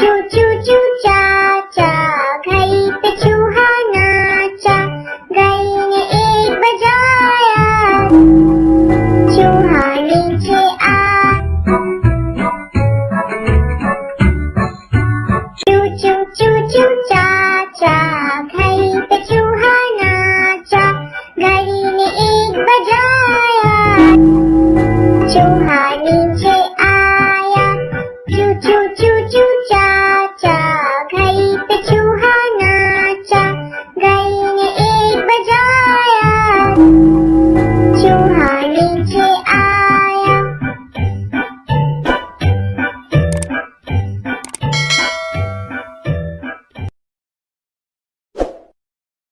चू चू चू चाचा घड़ी पे चूहा नाचा, घड़ी ने एक बजाया, चूहा नीचे आ। चू चू चू चू चाचा घड़ी पे चूहा नाचा, घड़ी ने एक बजाया, चूहा नीचे आया। चू चू चू